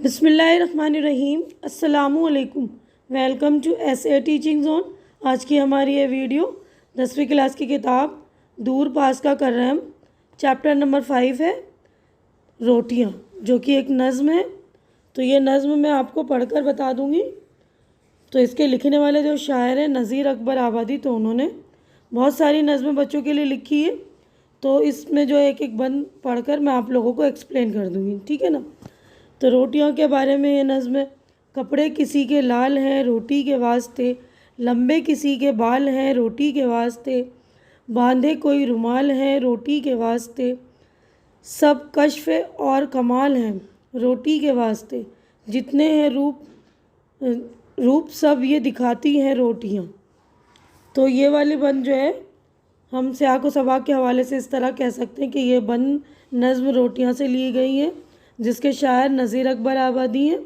بسم اللہ الرحمن الرحیم۔ السلام علیکم، welcome to S A teaching zone. آج کی ہماری یہ ویڈیو 10ویں کلاس کی کتاب دور پاس کا کر رہے ہم چیپٹر نمبر 5 ہے روٹیاں، جو کہ ایک نظم ہے۔ تو یہ نظم میں آپ کو پڑھ کر بتا دوں گی۔ تو اس کے لکھنے والے جو شاعر ہیں نذیر اکبر آبادی، تو انہوں نے بہت ساری نظمیں بچوں کے لیے لکھی ہے۔ تو اس میں جو ایک ایک بند پڑھ کر میں آپ لوگوں کو ایکسپلین کر دوں گی، ٹھیک ہے نا۔ تو روٹیوں کے بارے میں یہ نظم ہے۔ کپڑے کسی کے لال ہیں روٹی کے واسطے، لمبے کسی کے بال ہیں روٹی کے واسطے، باندھے کوئی رومال ہیں روٹی کے واسطے، سب کشف اور کمال ہیں روٹی کے واسطے، جتنے ہیں روپ سب یہ دکھاتی ہیں روٹیاں۔ تو یہ والی بند جو ہے ہم سیاق و سباق کے حوالے سے اس طرح کہہ سکتے ہیں کہ یہ بند نظم روٹیاں سے لی گئی ہے، جس کے شاعر نذیر اکبر آبادی ہیں۔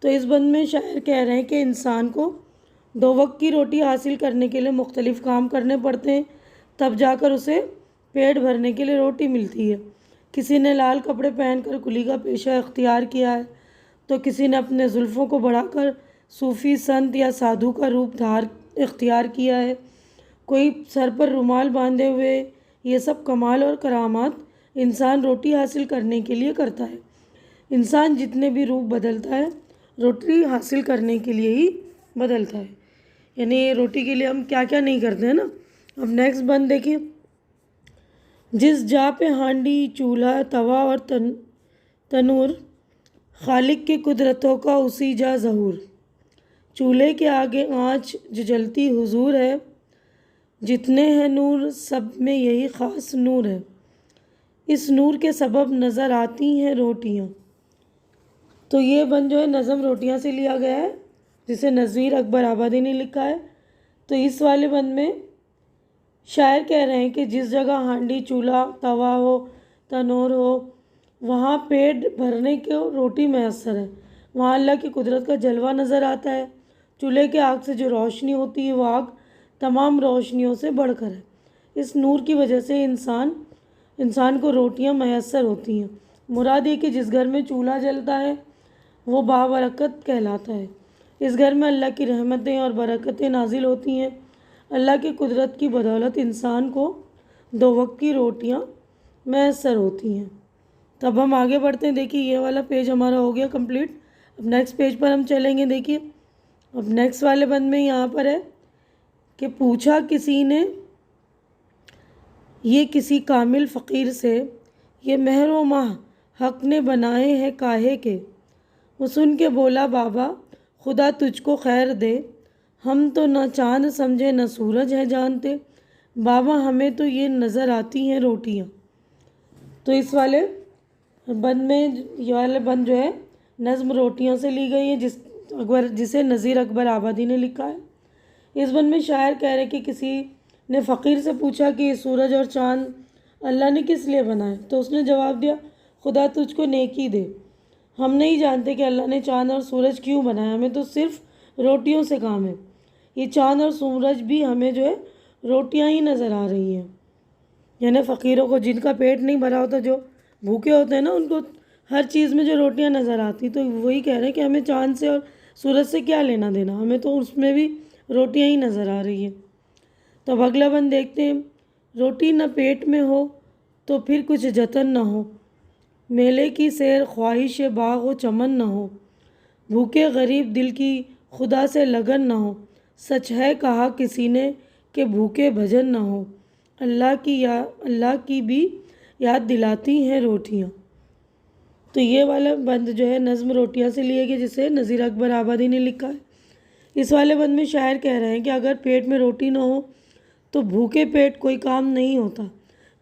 تو اس بند میں شاعر کہہ رہے ہیں کہ انسان کو 2 وقت کی روٹی حاصل کرنے کے لیے مختلف کام کرنے پڑتے ہیں، تب جا کر اسے پیٹ بھرنے کے لیے روٹی ملتی ہے۔ کسی نے لال کپڑے پہن کر کلی کا پیشہ اختیار کیا ہے، تو کسی نے اپنے زلفوں کو بڑھا کر صوفی سنت یا سادھو کا روپ اختیار کیا ہے، کوئی سر پر رومال باندھے ہوئے۔ یہ سب کمال اور کرامات انسان روٹی حاصل کرنے کے لیے کرتا ہے۔ انسان جتنے بھی روپ بدلتا ہے روٹی حاصل کرنے کے لیے ہی بدلتا ہے، یعنی روٹی کے لیے ہم کیا کیا نہیں کرتے ہیں نا۔ اب نیکسٹ بند دیکھیے۔ جس جا پہ ہانڈی چولہا توا اور تنور، خالق کی قدرتوں کا اسی جا ظہور، چولہے کے آگے آنچ جو جلتی حضور ہے، جتنے ہیں نور سب میں یہی خاص نور ہے، اس نور کے سبب نظر آتی ہیں روٹیاں۔ تو یہ بند جو ہے نظم روٹیاں سے لیا گیا ہے، جسے نذیر اکبر آبادی نے لکھا ہے۔ تو اس والے بند میں شاعر کہہ رہے ہیں کہ جس جگہ ہانڈی چولہا توا ہو تنور ہو، وہاں پیٹ بھرنے کو روٹی میسر ہے، وہاں اللہ کی قدرت کا جلوہ نظر آتا ہے۔ چولہے کے آگ سے جو روشنی ہوتی ہے وہ آگ تمام روشنیوں سے بڑھ کر ہے۔ اس نور کی وجہ سے انسان کو روٹیاں میسر ہوتی ہیں۔ مراد یہ کہ جس گھر میں چولہا جلتا ہے وہ بابرکت کہلاتا ہے۔ اس گھر میں اللہ کی رحمتیں اور برکتیں نازل ہوتی ہیں۔ اللہ کی قدرت کی بدولت انسان کو 2 وقت کی روٹیاں میسر ہوتی ہیں۔ تو اب ہم آگے بڑھتے ہیں۔ دیکھیے یہ والا پیج ہمارا ہو گیا کمپلیٹ۔ اب نیکسٹ پیج پر ہم چلیں گے۔ دیکھیے اب نیکسٹ والے بند میں یہاں پر ہے کہ پوچھا کسی نے یہ کسی کامل فقیر سے، یہ مہر و ماہ حق نے بنائے ہیں کاہے کے، وہ سن کے بولا بابا خدا تجھ کو خیر دے، ہم تو نہ چاند سمجھے نہ سورج ہے جانتے، بابا ہمیں تو یہ نظر آتی ہیں روٹیاں۔ تو اس والے بند میں یہ والے بند جو ہے نظم روٹیوں سے لی گئی ہے، جسے نذیر اکبر آبادی نے لکھا ہے۔ اس بند میں شاعر کہہ رہے کہ کسی نے فقیر سے پوچھا کہ یہ سورج اور چاند اللہ نے کس لیے بنائے، تو اس نے جواب دیا خدا تجھ کو نیکی دے، ہم نہیں جانتے کہ اللہ نے چاند اور سورج کیوں بنایا، ہمیں تو صرف روٹیوں سے کام ہے۔ یہ چاند اور سورج بھی ہمیں جو ہے روٹیاں ہی نظر آ رہی ہیں، یعنی فقیروں کو جن کا پیٹ نہیں بھرا ہوتا، جو بھوکے ہوتے ہیں نا، ان کو ہر چیز میں جو روٹیاں نظر آتی، تو وہی کہہ رہے ہیں کہ ہمیں چاند سے اور سورج سے کیا لینا دینا، ہمیں تو اس میں بھی روٹیاں ہی نظر آ رہی ہیں۔ تو اب اگلا بند دیکھتے ہیں۔ روٹی نہ پیٹ میں ہو تو پھر کچھ جتن نہ ہو، میلے کی سیر خواہش باغ و چمن نہ ہو، بھوکے غریب دل کی خدا سے لگن نہ ہو، سچ ہے کہا کسی نے کہ بھوکے بھجن نہ ہو، اللہ کی بھی یاد دلاتی ہیں روٹیاں۔ تو یہ والا بند جو ہے نظم روٹیاں سے لیے گئے، جسے نذیر اکبر آبادی نے لکھا ہے۔ اس والے بند میں شاعر کہہ رہے ہیں کہ اگر پیٹ میں روٹی نہ ہو تو بھوکے پیٹ کوئی کام نہیں ہوتا،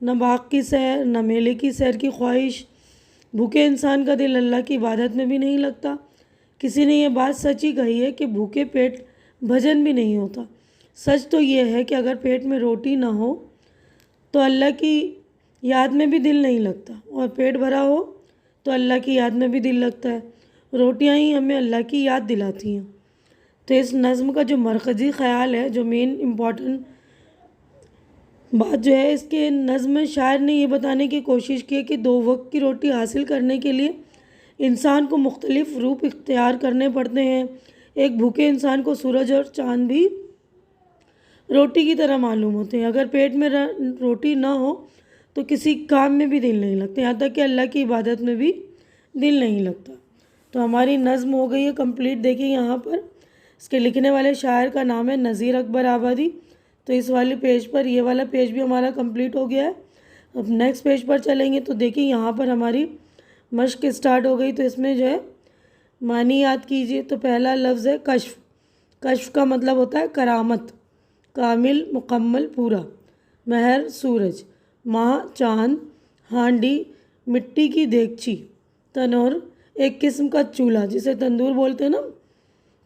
نہ باغ کی سیر نہ میلے کی سیر کی خواہش، بھوکے انسان کا دل اللہ کی عبادت میں بھی نہیں لگتا۔ کسی نے یہ بات سچ ہی کہی ہے کہ بھوکے پیٹ بھجن بھی نہیں ہوتا۔ سچ تو یہ ہے کہ اگر پیٹ میں روٹی نہ ہو تو اللہ کی یاد میں بھی دل نہیں لگتا، اور پیٹ بھرا ہو تو اللہ کی یاد میں بھی دل لگتا ہے۔ روٹیاں ہی ہمیں اللہ کی یاد دلاتی ہیں۔ تو اس نظم کا جو مرکزی خیال ہے، جو مین امپورٹنٹ بات جو ہے اس کے نظم میں، شاعر نے یہ بتانے کی کوشش کی ہے کہ 2 وقت کی روٹی حاصل کرنے کے لیے انسان کو مختلف روپ اختیار کرنے پڑتے ہیں۔ ایک بھوکے انسان کو سورج اور چاند بھی روٹی کی طرح معلوم ہوتے ہیں۔ اگر پیٹ میں روٹی نہ ہو تو کسی کام میں بھی دل نہیں لگتا، یہاں تک کہ اللہ کی عبادت میں بھی دل نہیں لگتا۔ تو ہماری نظم ہو گئی ہے کمپلیٹ۔ دیکھیے یہاں پر اس کے لکھنے والے شاعر کا نام ہے نذیر اکبر آبادی۔ تو اس والے پیج پر یہ والا پیج بھی ہمارا کمپلیٹ ہو گیا ہے۔ اب نیکسٹ پیج پر چلیں گے تو دیکھیں یہاں پر ہماری مشق اسٹارٹ ہو گئی۔ تو اس میں جو ہے معنی یاد کیجئے۔ تو پہلا لفظ ہے کشف۔ کشف کا مطلب ہوتا ہے کرامت، کامل، مکمل، پورا۔ مہر سورج، ماہ چاند، ہانڈی مٹی کی دیگچی، تنور ایک قسم کا چولہا جسے تندور بولتے ہیں نا،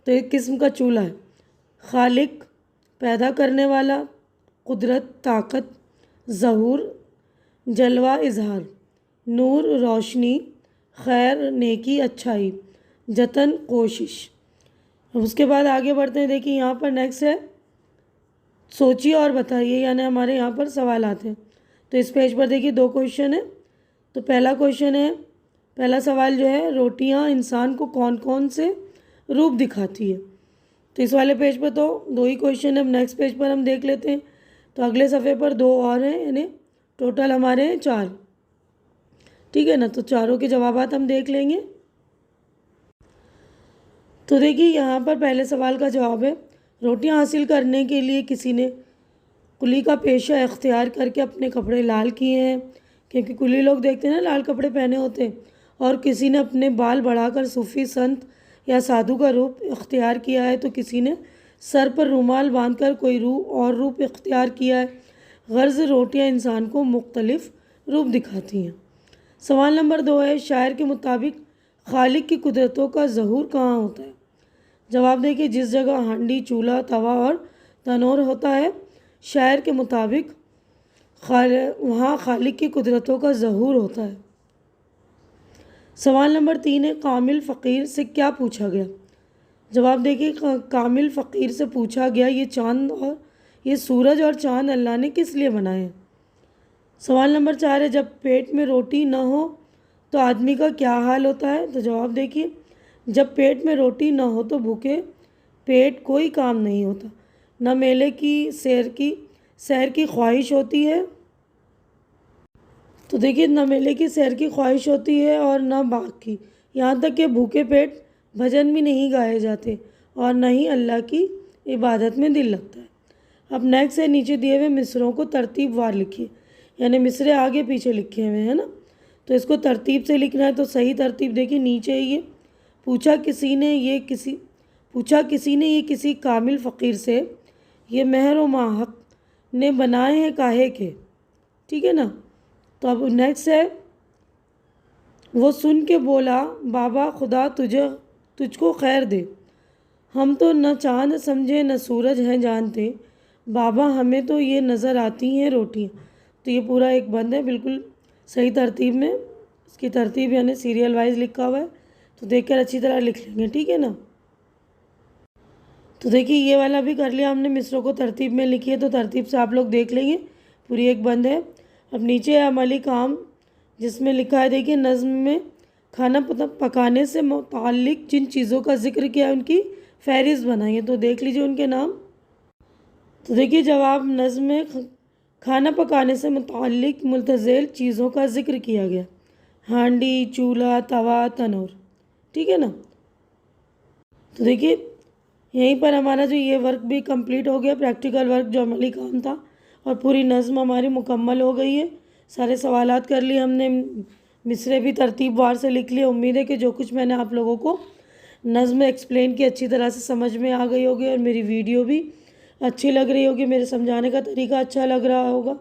تو ایک قسم کا چولہا ہے۔ خالق پیدا کرنے والا، قدرت طاقت، ظہور جلوہ اظہار، نور روشنی، خیر نیکی اچھائی، جتن کوشش۔ اب اس کے بعد آگے بڑھتے ہیں۔ دیکھیے یہاں پر نیکسٹ ہے سوچیے اور بتائیے، یعنی ہمارے یہاں پر سوالات ہیں۔ تو اس پیج پر دیکھیے 2 کوشچن ہیں۔ تو پہلا کوشچن ہے، پہلا سوال جو ہے روٹیاں انسان کو کون کون سے روپ دکھاتی ہے۔ تو اس والے پیج پر تو 2 ہی کوشچن ہیں۔ اب نیکسٹ پیج پر ہم دیکھ لیتے ہیں۔ تو اگلے صفحے پر 2 اور ہیں، یعنی ٹوٹل ہمارے ہیں 4۔ ٹھیک ہے نا، تو چاروں کے جوابات ہم دیکھ لیں گے۔ تو دیکھیے یہاں پر پہلے سوال کا جواب ہے، روٹیاں حاصل کرنے کے لیے کسی نے کلی کا پیشہ اختیار کر کے اپنے کپڑے لال کیے ہیں، کیونکہ کلی لوگ دیکھتے ہیں نا لال کپڑے پہنے ہوتے ہیں۔ اور کسی نے اپنے بال بڑھا کر صوفی سنت یا سادھو کا روپ اختیار کیا ہے، تو کسی نے سر پر رومال باندھ کر کوئی روپ اختیار کیا ہے۔ غرض روٹیاں انسان کو مختلف روپ دکھاتی ہیں۔ سوال نمبر 2 ہے، شاعر کے مطابق خالق کی قدرتوں کا ظہور کہاں ہوتا ہے؟ جواب دیکھیے جس جگہ ہانڈی، چولہا، توا اور تنور ہوتا ہے، شاعر کے مطابق وہاں خالق کی قدرتوں کا ظہور ہوتا ہے۔ سوال نمبر 3 ہے، کامل فقیر سے کیا پوچھا گیا؟ جواب دیکھیے کامل فقیر سے پوچھا گیا یہ سورج اور چاند اللہ نے کس لیے بنائے ہیں؟ سوال نمبر 4 ہے، جب پیٹ میں روٹی نہ ہو تو آدمی کا کیا حال ہوتا ہے؟ تو جواب دیکھیے جب پیٹ میں روٹی نہ ہو تو بھوکے پیٹ کوئی کام نہیں ہوتا، نہ میلے کی سیر کی خواہش ہوتی ہے، تو دیکھیے نہ میلے کی سیر کی خواہش ہوتی ہے اور نہ باغ کی، یہاں تک کہ بھوکے پیٹ بھجن بھی نہیں گائے جاتے اور نہ ہی اللہ کی عبادت میں دل لگتا ہے۔ اب نیکسٹ ہے، نیچے دیے ہوئے مصروں کو ترتیب وار لکھیے، یعنی مصرے آگے پیچھے لکھے ہوئے ہیں نا، تو اس کو ترتیب سے لکھنا ہے۔ تو صحیح ترتیب دیکھیے نیچے یہ پوچھا کسی نے یہ کسی کامل فقیر سے، یہ مہر و ماحق نے بنائے ہیں کاہے کے، ٹھیک ہے نا۔ تو اب نیکسٹ ہے، وہ سن کے بولا بابا خدا تجھ کو خیر دے، ہم تو نہ چاند سمجھے نہ سورج ہیں جانتے، بابا ہمیں تو یہ نظر آتی ہیں روٹیاں۔ تو یہ پورا ایک بند ہے بالکل صحیح ترتیب میں، اس کی ترتیب یعنی سیریل وائز لکھا ہوا ہے، تو دیکھ کر اچھی طرح لکھ لیں گے، ٹھیک ہے نا۔ تو دیکھیے یہ والا بھی کر لیا ہم نے، مصروں کو ترتیب میں لکھی ہے، تو ترتیب سے آپ لوگ دیکھ لیں گے، پوری ایک بند ہے۔ اب نیچے ہے عملی کام، جس میں لکھا ہے دیکھیے نظم میں کھانا پکانے سے متعلق جن چیزوں کا ذکر کیا ہے ان کی فہرست بنائیے، تو دیکھ لیجیے ان کے نام۔ تو دیکھیے جواب، نظم میں کھانا پکانے سے متعلق متذیل چیزوں کا ذکر کیا گیا، ہانڈی، چولہا، توا، تنور، ٹھیک ہے نا۔ تو دیکھیے یہیں پر ہمارا جو یہ ورک بھی کمپلیٹ ہو گیا، پریکٹیکل ورک جو عملی کام تھا، اور پوری نظم ہماری مکمل ہو گئی ہے۔ سارے سوالات کر لیے ہم نے، مصرے بھی ترتیب وار سے لکھ لیے۔ امید ہے کہ جو کچھ میں نے آپ لوگوں کو نظم ایکسپلین کی اچھی طرح سے سمجھ میں آ گئی ہوگی، اور میری ویڈیو بھی اچھی لگ رہی ہوگی، میرے سمجھانے کا طریقہ اچھا لگ رہا ہوگا۔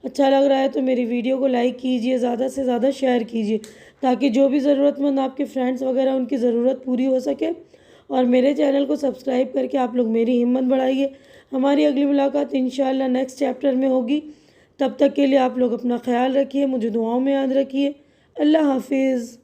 اچھا لگ رہا ہے تو میری ویڈیو کو لائک کیجئے، زیادہ سے زیادہ شیئر کیجئے، تاکہ جو بھی ضرورت مند آپ کے فرینڈس وغیرہ ان کی ضرورت پوری ہو سکے، اور میرے چینل کو سبسکرائب کر کے آپ لوگ میری ہمت بڑھائیے۔ ہماری اگلی ملاقات انشاءاللہ نیکسٹ چیپٹر میں ہوگی، تب تک کے لیے آپ لوگ اپنا خیال رکھیے، مجھے دعاؤں میں یاد رکھیے۔ اللہ حافظ۔